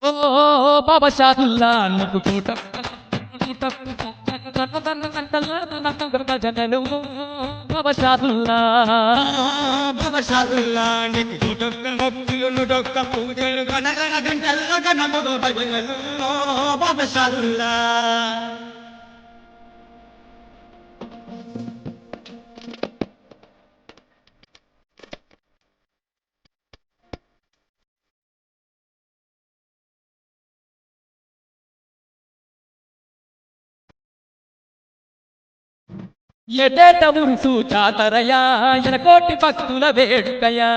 ఓ బాబా షాదుల్లా నీకు కూట జనలు బాబా షాదుల్లా బాబా షాదుల్లా నీకు గుటొక్క మొక్కులు నుడొక్క పూజలు గణగణ గంటల్లో గణముగో భజనలు బాబా షాదుల్లా ఎటేట ఉరుసు చాతరయా ఎనకోటి భక్తుల వేడుకయా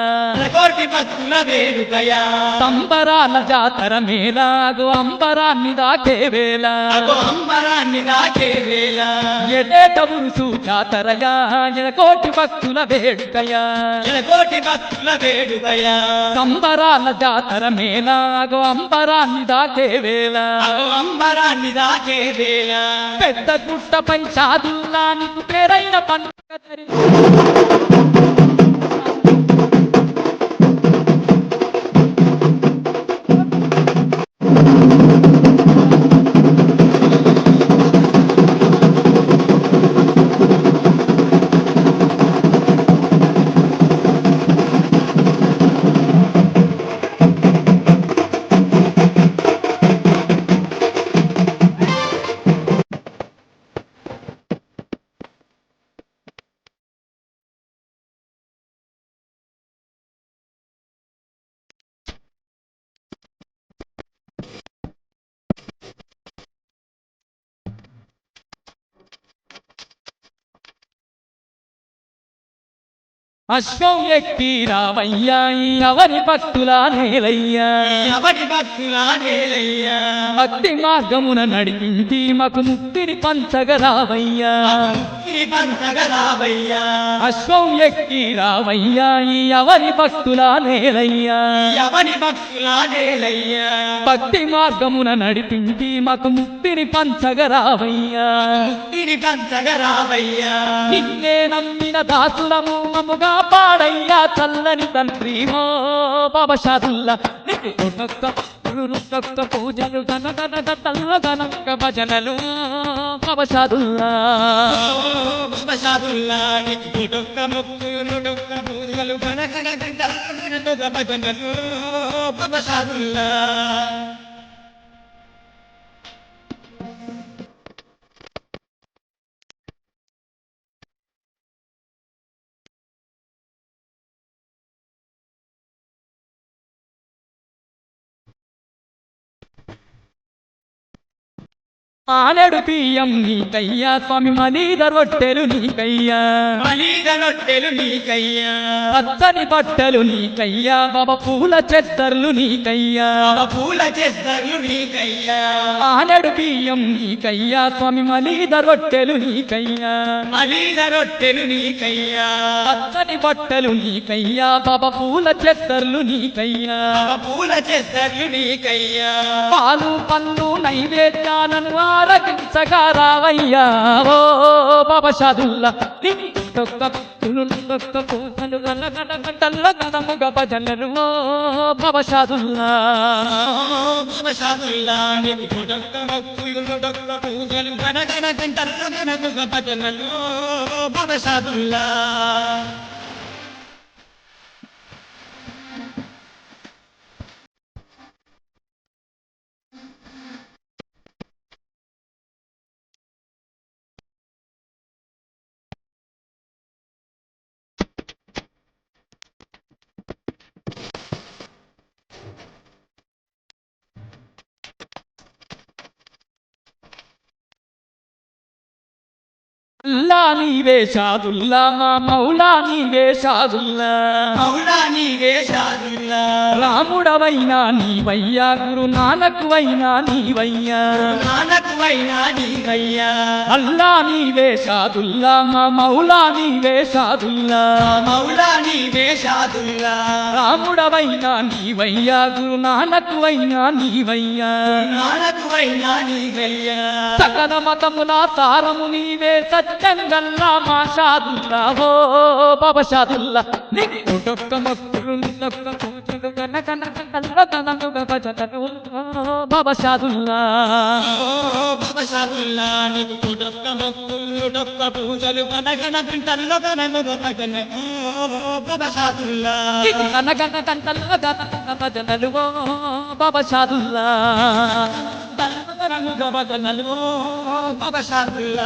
కోటి భక్తుల వేడుకయా సంబరాల జాతర మేలాగు అంబరాన్ని దాకే వేళ అంబరాన్ని నాకే వేళ ఎటేట ఉరుసు చాతరయా ఎనకోటి భక్తుల వేడుకయా కోటి భక్తుల వేడుకయా సంబరాల జాతర మేలాగు అంబరాన్ని దాకే వేళ అంబరాన్ని దాకే వేళ పెద్ద గుట్టపై షాదుల్లానికి పేరైన పండుగ అశ్వం ఎక్కి రావయ్యా ఎవరి భక్తుల నేలయ్యా ఎవరి భక్తుల నేలయ్యా భక్తి మార్గమున నడిపించి మాకు ముక్తిని పంచగ రావయ్యా పంచగరావయ్యా అశ్వం ఎక్కి రావయ్యా ఎవరి భక్తుల నేలయ్యా ఎవరి భక్తుల నేలయ్యా భక్తి మార్గమున నడిపించి మాకు ముక్తిని పంచగ రావయ్యా పంచగరావయ్యా నిన్నే నమ్మిన దాసులము మముగా పాడయ్యా చల్లని తండ్రి మో బాబా షాదుల్లా పూజలు గనక భజనలు బాబా షాదుల్లా బాబా షాదుల్లా నీకు గుటొక్క మొక్కులు నుడొక్క పూజలు గణగణ గంటల్లో భజనలు బాబా షాదుల్లా ఆనడు పియ్యం నీకయ్యా స్వామి మలీద రొట్టెలు నీకయ్యా మలీద రొట్టెలు నీకయ్యా పచ్చని బట్టలు నీకయ్యా బాబా పూల చెత్తర్లు నీకయ్యా పూల చేస్తారు నీకయ్యా ఆనడు పియ్యం నీకయ్యా స్వామి మలీద రొట్టెలు నీకయ్యా మలీద రొట్టెలు నీకయ్యా పచ్చని బట్టలు నీకయ్యా బాబా పూల చెత్తర్లు నీకయ్యా పూల చేస్తారు నీకయ్యా పాలు పళ్ళు నైవేద్యాలను ఆరగించగా రావయ్యా ఓ బాబా షాదుల్లా పూజలు గంటల్లో గదముగ భజనలు ఓ బాబా షాదుల్లా బాబా షాదుల్లా నీకు గుటొక్క మొక్కులు నుడొక్క పూజలు గణగణ గంటల్లో గణముగ భజనలు బాబా షాదుల్లా అల్లా నీవే షాదుల్లా మౌలా నీవే షాదుల్లా మౌలా నీవే షాదుల్లా రాముడవైనా నీవయ్యా గురు నానకువైనా నీవయ్యా నానకువైనా నీవయ్యా అల్లా నీవే షాదుల్లా మౌలా నీవే షాదుల్లా మౌలా నీవే షాదుల్లా రాముడవైనా నీవయ్యా గురు నానకువైనా నీవయ్యా నానకువైనా నీవయ్యా సకల మతముల సారము నీవే సత్యంగల్లా మా షాదుల్లా ఓ బాబా షాదుల్లా నీకు మొక్కులు భజనలు బాబా షాదుల్లా బాబా షాదుల్లా నీకు డొక్క మొక్కులు డొక్క పూజలు కనగన గంటల్లో కనగన బాబా షాదుల్లా కనగన గంటల్లో భజనలు బాబా షాదుల్లా భజనలు బాబా షాదుల్లా